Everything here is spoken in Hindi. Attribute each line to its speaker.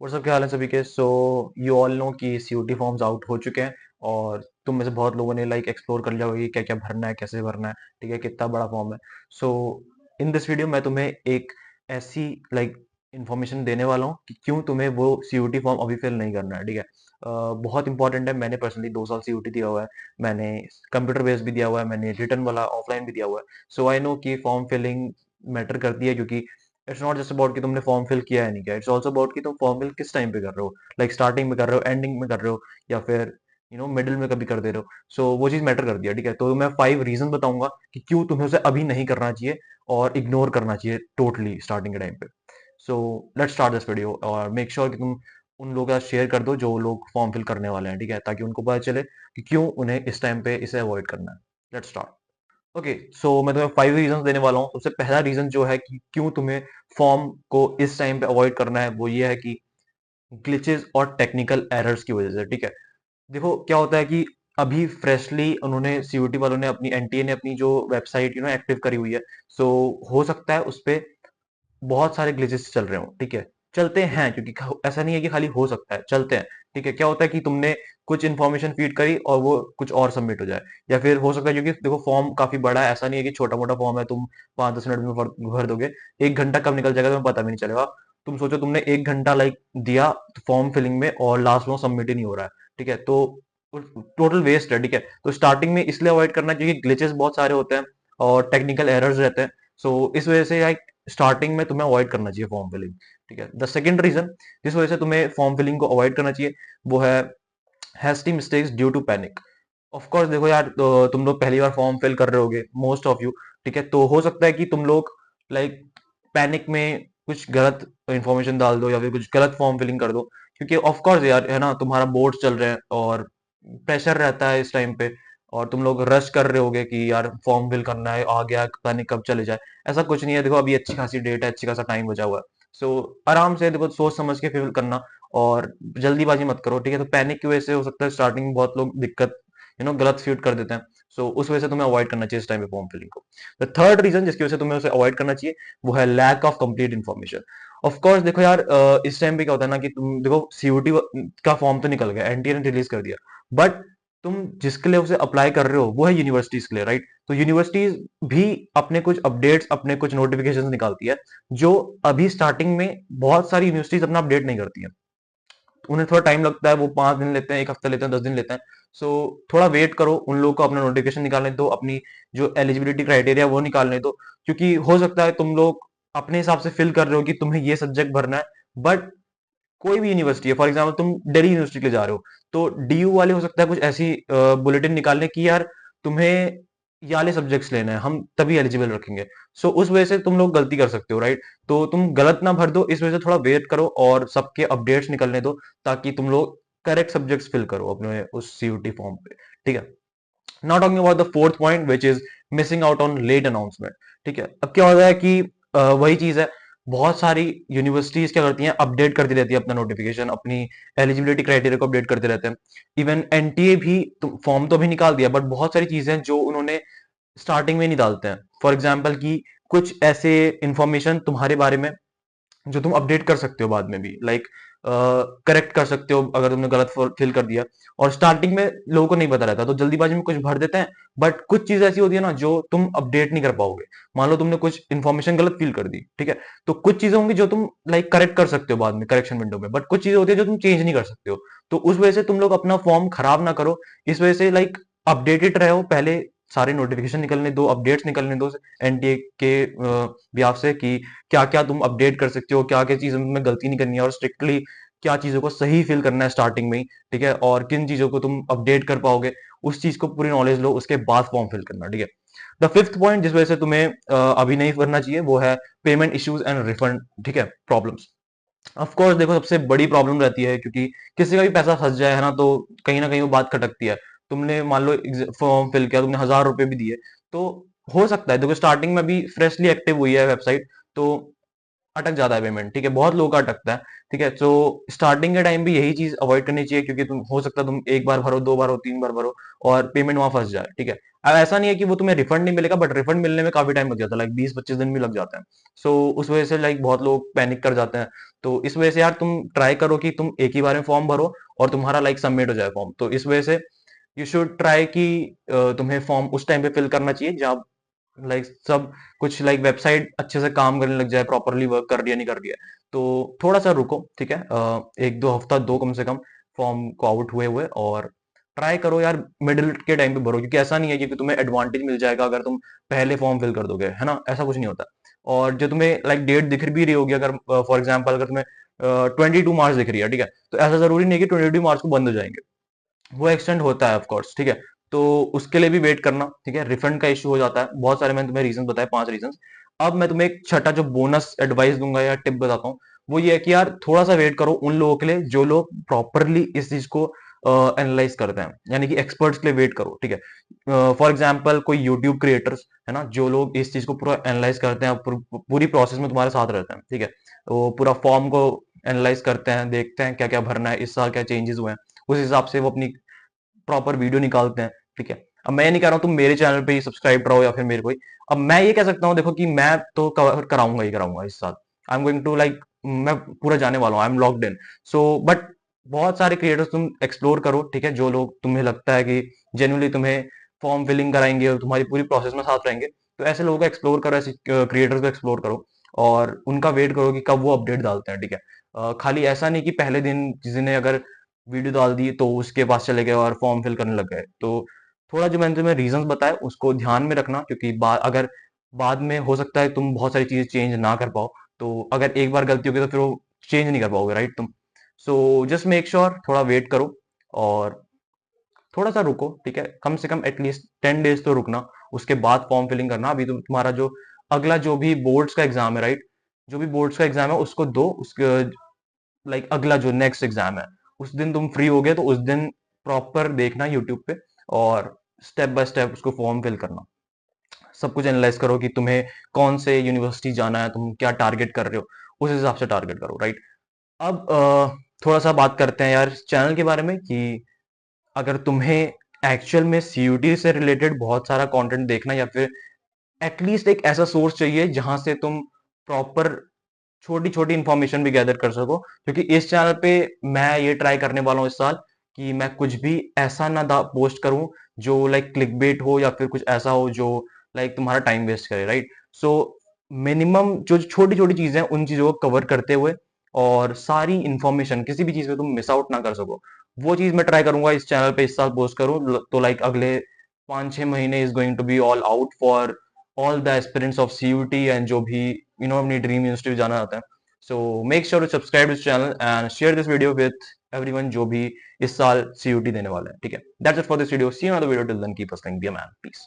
Speaker 1: और सब क्या हाल है सभी के। सो यू ऑल नो कि सीयूटी फॉर्म्स आउट हो चुके हैं और तुम में से बहुत लोगों ने लाइक एक्सप्लोर कर लिया होगा कि क्या क्या भरना है, कैसे भरना है, ठीक है, कितना बड़ा फॉर्म है। सो इन दिस वीडियो मैं तुम्हें एक ऐसी लाइक इंफॉर्मेशन देने वाला हूँ कि क्यों तुम्हें वो सीयूटी फॉर्म अभी फिल नहीं करना है, ठीक है। बहुत इंपॉर्टेंट है। मैंने पर्सनली 2 साल सीयूटी दिया हुआ है। मैंने कंप्यूटर बेस्ड भी दिया हुआ है, मैंने रिटर्न वाला ऑफलाइन भी दिया हुआ है। सो आई नो कि फॉर्म फिलिंग मैटर करती है, क्योंकि इट्स नॉट जस्ट अबाउट कि तुमने फॉर्म फिल किया है नहीं किया, इट्स ऑल्सो अबाउट कि तुम फॉर्म फिल किस टाइम पे कर रहे हो, लाइक स्टार्टिंग में कर रहे हो, एंडिंग में कर रहे हो, या फिर मिडिल में कभी कर दे रहे हो। सो वो चीज मैटर करती है, ठीक है। तो मैं 5 रीजन बताऊंगा कि क्यों तुम्हें उसे अभी नहीं करना चाहिए और इग्नोर करना चाहिए टोटली स्टार्टिंग के टाइम पे। So let's start this video और मेक श्योर कि तुम उन लोगों के साथ शेयर कर दो जो लोग फॉर्म फिल करने वाले हैं, ठीक है, ताकि उनको पता चले कि क्यों उन्हें इस टाइम पे इसे अवॉइड करना है। Let's start. ओके, सो मैं तुम्हें 5 रीजंस देने वाला हूँ। सबसे पहला रीजन जो है कि क्यों तुम्हें फॉर्म को इस टाइम पे अवॉइड करना है, वो ये है कि ग्लिचेस और टेक्निकल एरर्स की वजह से, ठीक है। देखो क्या होता है कि अभी फ्रेशली उन्होंने सीयूटी वालों ने अपनी एनटीए ने अपनी जो वेबसाइट एक्टिव करी हुई है। सो हो सकता है उस पे बहुत सारे ग्लिचेस चल रहे हो, ठीक है। चलते हैं, क्योंकि ऐसा नहीं है कि खाली हो सकता है, चलते हैं। ठीक है, क्या होता है कि तुमने कुछ इन्फॉर्मेशन फीड करी और वो कुछ और सबमिट हो जाए, या फिर हो सकता है क्योंकि देखो फॉर्म काफी बड़ा है, ऐसा नहीं है कि छोटा मोटा फॉर्म है तुम 5-10 मिनट में भर दोगे। 1 घंटा कब निकल जाएगा तुम्हें पता भी नहीं चलेगा। तुम सोचो तुमने 1 घंटा लाइक दिया फॉर्म फिलिंग में और लास्ट में सबमिट ही नहीं हो रहा है, ठीक है, तो टोटल वेस्ट है, ठीक है। तो स्टार्टिंग में इसलिए अवॉइड करना चाहिए, ग्लिचेस बहुत सारे होते हैं और टेक्निकल एरर्स रहते हैं। सो इस वजह से स्टार्टिंग में तुम्हें अवॉइड करना चाहिए फॉर्म फिलिंग, ठीक है। द सेकंड रीजन जिस वजह से तुम्हें फॉर्म फिलिंग को अवॉइड करना चाहिए वो है hasty mistakes due to panic. Of course देखो यार, तो तुम लोग पहली बार फॉर्म फिल कर रहे होगे मोस्ट ऑफ यू, ठीक है। तो हो सकता है कि तुम लोग लाइक पैनिक में कुछ गलत इंफॉर्मेशन डाल दो या फिर कुछ गलत फॉर्म फिलिंग कर दो, क्योंकि ऑफ कोर्स यार है ना, तुम्हारा बोर्ड चल रहे हैं और प्रेशर रहता है इस टाइम पे, और तुम लोग रश कर रहे होगे कि यार फॉर्म फिल करना है, आ गया पता नहीं कब चले जाए। ऐसा कुछ नहीं है, देखो अभी अच्छी खासी डेट है, अच्छी खासा टाइम बचा हुआ है। सो आराम से देखो, सोच समझ के फिल करना और जल्दीबाजी मत करो, ठीक है। तो पैनिक की वजह से हो सकता है स्टार्टिंग में बहुत लोग दिक्कत गलत फीड कर देते हैं। सो उस वजह से तुम्हें अवॉइड करना चाहिए इस टाइम पे फॉर्म फिलिंग को। द थर्ड रीजन जिसकी वजह से तुम्हें उसे अवॉइड करना चाहिए वो है lack of complete information. Of course देखो यार, इस टाइम पे क्या होता है ना कि तुम देखो सीयूटी का फॉर्म तो निकल गया, एनटीए ने रिलीज कर दिया, बट तुम जिसके लिए उसे अप्लाई कर रहे हो वो है यूनिवर्सिटीज के लिए, राइट। तो यूनिवर्सिटीज भी अपने कुछ अपडेट्स, अपने कुछ नोटिफिकेशन निकालती है, जो अभी स्टार्टिंग में बहुत सारी यूनिवर्सिटीज अपना अपडेट नहीं करती है। उन्हें थोड़ा टाइम लगता है, वो 5 दिन लेते हैं, 1 हफ्ता लेते हैं, 10 दिन लेते हैं। सो थोड़ा वेट करो, उन लोगों को अपना नोटिफिकेशन निकालने दो, अपनी जो एलिजिबिलिटी क्राइटेरिया वो निकालने दो, क्योंकि हो सकता है तुम लोग अपने हिसाब से फिल कर रहे हो कि तुम्हें ये सब्जेक्ट भरना है, बट कोई भी यूनिवर्सिटी है, फॉर एग्जाम्पल तुम दिल्ली यूनिवर्सिटी के लिए जा रहे हो, तो डीयू वाले हो सकता है कुछ ऐसी बुलेटिन निकालने की यार तुम्हें ये वाले सब्जेक्ट्स लेना है, हम तभी एलिजिबल रखेंगे। सो उस वजह से तुम लोग गलती कर सकते हो, राइट। तो तुम गलत ना भर दो, इस वजह से थोड़ा वेट करो और सबके अपडेट्स निकलने दो, ताकि तुम लोग करेक्ट सब्जेक्ट्स फिल करो अपने उस सीयूटी फॉर्म पे, ठीक है। Now talking about the fourth point which is missing out on late announcement, ठीक है। अब क्या होता है कि वही चीज है, बहुत सारी यूनिवर्सिटीज क्या करती हैं, अपडेट करती रहती है अपना नोटिफिकेशन, अपनी एलिजिबिलिटी क्राइटेरिया को अपडेट करते रहते हैं। इवन एनटीए भी फॉर्म तो अभी निकाल दिया, बट बहुत सारी चीजें जो उन्होंने स्टार्टिंग में नहीं डालते हैं, फॉर एग्जाम्पल की कुछ ऐसे इंफॉर्मेशन तुम्हारे बारे में जो तुम अपडेट कर सकते हो बाद में भी, लाइक करेक्ट कर सकते हो अगर तुमने गलत फिल कर दिया, और स्टार्टिंग में लोगों को नहीं पता रहता तो जल्दीबाजी में कुछ भर देते हैं। बट कुछ चीज ऐसी होती है ना जो तुम अपडेट नहीं कर पाओगे। मान लो तुमने कुछ इन्फॉर्मेशन गलत फिल कर दी, ठीक है, तो कुछ चीजें होंगी जो तुम लाइक करेक्ट कर सकते हो बाद में करेक्शन विंडो में, बट कुछ चीजें होती है जो तुम चेंज नहीं कर सकते हो। तो उस वजह से तुम लोग अपना फॉर्म खराब ना करो, इस वजह से लाइक अपडेटेड रहो पहले, सारे नोटिफिकेशन निकलने दो, अपडेट्स निकलने दो एनटीए के ब्याह से कि क्या क्या तुम अपडेट कर सकते हो, क्या क्या चीजों में गलती नहीं करनी है, और स्ट्रिक्टली क्या चीजों को सही फिल करना है स्टार्टिंग में ही, ठीक है, और किन चीजों को तुम अपडेट कर पाओगे, उस चीज को पूरी नॉलेज लो, उसके बाद फॉर्म फिल करना, ठीक है। द फिफ्थ पॉइंट जिस वजह से तुम्हें अभी नहीं करना चाहिए वो है पेमेंट इश्यूज एंड रिफंड, ठीक है, प्रॉब्लम्स। ऑफ कोर्स देखो सबसे बड़ी प्रॉब्लम रहती है, क्योंकि किसी का भी पैसा फंस जाए है ना, तो कहीं ना कहीं वो बात खटकती है। तुमने मान लो फॉर्म फिल किया, तुमने 1000 रुपए भी दिए, तो हो सकता है देखो स्टार्टिंग में भी फ्रेशली एक्टिव हुई है वेबसाइट, तो अटक जाता है पेमेंट, ठीक है, बहुत लोगों का अटकता है, ठीक है। तो स्टार्टिंग के टाइम पे यही चीज अवॉइड करनी चाहिए, क्योंकि तुम हो सकता है तुम एक बार भरो, दो बार हो, तीन बार भरो और पेमेंट वहां फंस जाए, ठीक है। अब ऐसा नहीं है कि वो तुम्हें रिफंड नहीं मिलेगा, बट रिफंड मिलने में काफी टाइम लग जाता है, लाइक 20-25 दिन भी लग जाते हैं। सो उस वजह से लाइक बहुत लोग पैनिक कर जाते हैं। तो इस वजह से यार तुम ट्राई करो कि तुम एक ही बार में फॉर्म भरो और तुम्हारा लाइक सबमिट हो जाए फॉर्म। तो इस वजह से यू शुड ट्राई कि तुम्हें फॉर्म उस टाइम पे फिल करना चाहिए जब लाइक सब कुछ लाइक वेबसाइट अच्छे से काम करने लग जाए, प्रॉपरली वर्क कर रही है नहीं कर रही है। तो थोड़ा सा रुको, ठीक है, एक दो हफ्ता दो कम से कम फॉर्म को आउट हुए हुए, और ट्राई करो यार मिडिल के टाइम पे भरो, क्योंकि ऐसा नहीं है कि तुम्हें एडवांटेज मिल जाएगा अगर तुम पहले फॉर्म फिल कर दोगे, है ना, ऐसा कुछ नहीं होता। और जो तुम्हें लाइक डेट दिख भी रही होगी, अगर फॉर एग्जाम्पल अगर तुम्हें 22 मार्च दिख रही है, ठीक है, तो ऐसा जरूरी नहीं है कि 22 मार्च को बंद हो जाएंगे, वो एक्सटेंड होता है ऑफ कोर्स, ठीक है। तो उसके लिए भी वेट करना, ठीक है। रिफंड का इश्यू हो जाता है बहुत सारे, मैंने तुम्हें रीजन बताए, 5 रीजन। अब मैं तुम्हें एक छठा जो बोनस एडवाइस दूंगा या टिप बताता हूँ, वो ये है कि यार थोड़ा सा वेट करो उन लोगों के लिए जो लोग प्रॉपरली इस चीज को एनालाइज करते हैं, यानी कि एक्सपर्ट्स के लिए वेट करो, ठीक है। फॉर एग्जाम्पल कोई यूट्यूब क्रिएटर्स है ना, जो लोग इस चीज को पूरा एनालाइज करते हैं, पूरी प्रोसेस में तुम्हारे साथ रहते हैं, ठीक है। वो पूरा फॉर्म को एनालाइज करते हैं, देखते हैं क्या क्या भरना है, इस साल क्या चेंजेस हुए हैं, उस हिसाब से वो अपनी प्रॉपर वीडियो निकालते हैं, ठीक है। अब मैं ये नहीं कह रहा हूँ तुम मेरे चैनल पे ही सब्सक्राइब रहो या फिर मेरे को ही। अब मैं ये कह सकता हूँ देखो कि मैं तो कवर कराऊंगा ही कराऊंगा इस साल, I am going to like, मैं पूरा जाने वाला हूँ, I am locked in. So but बहुत सारे क्रिएटर्स तुम एक्सप्लोर करो, ठीक है, जो लोग तुम्हें लगता है कि जेन्युइनली तुम्हें फॉर्म फिलिंग कराएंगे और तुम्हारी पूरी प्रोसेस में साथ रहेंगे, तो ऐसे लोगों को एक्सप्लोर करो, ऐसे क्रिएटर्स को एक्सप्लोर करो और उनका वेट करो कि कब वो अपडेट डालते हैं, ठीक है। खाली ऐसा नहीं कि पहले दिन किसी ने अगर वीडियो डाल दी तो उसके पास चले गए और फॉर्म फिल करने लग गए। तो थोड़ा जो मैंने तुम्हें रीजंस बताए उसको ध्यान में रखना, क्योंकि अगर बाद में हो सकता है तुम बहुत सारी चीजें चेंज ना कर पाओ, तो अगर एक बार गलती होगी तो फिर वो चेंज नहीं कर पाओगे, राइट तुम। सो जस्ट मेक श्योर थोड़ा वेट करो और थोड़ा सा रुको, ठीक है, कम से कम एटलीस्ट 10 डेज तो रुकना, उसके बाद फॉर्म फिलिंग करना। अभी तो तुम्हारा जो अगला जो भी बोर्ड्स का एग्जाम है, राइट, जो भी बोर्ड्स का एग्जाम है उसको दो, उसके लाइक अगला जो नेक्स्ट एग्जाम है उस दिन तुम फ्री हो गए तो उस दिन प्रॉपर देखना यूट्यूब पे और स्टेप बाय स्टेप उसको फॉर्म फिल करना, सब कुछ एनालाइज करो कि तुम्हें कौन से यूनिवर्सिटी जाना है, तुम क्या टारगेट कर रहे हो, उस हिसाब से टारगेट करो, राइट। अब थोड़ा सा बात करते हैं यार चैनल के बारे में कि अगर तुम्हें एक्चुअल में सीयूटी से रिलेटेड बहुत सारा कंटेंट देखना या फिर एटलीस्ट एक ऐसा सोर्स चाहिए जहां से तुम प्रॉपर छोटी छोटी इंफॉर्मेशन भी गैदर कर सको, क्योंकि इस चैनल पे मैं ये ट्राई करने वाला हूँ इस साल कि मैं कुछ भी ऐसा ना पोस्ट करूं जो लाइक क्लिक बेट हो या फिर कुछ ऐसा हो जो लाइक तुम्हारा टाइम वेस्ट करे, राइट। सो मिनिमम जो छोटी छोटी चीजें हैं उन चीजों को कवर करते हुए और सारी इंफॉर्मेशन किसी भी चीज में तुम मिस आउट ना कर सको, वो चीज मैं ट्राई करूंगा इस चैनल पे इस साल पोस्ट करूं। तो लाइक अगले 5-6 महीने is going to be all out for all the aspirants of CUET and जो भी अपनी ड्रीम यूनिवर्सिटी में जाना चाहते हैं। So make sure to subscribe this channel and share this video with everyone जो भी इस साल CUT देने वाला है, ठीक है। That's it for this video. See you in another video. Till then, keep hustling. Be a man. Peace.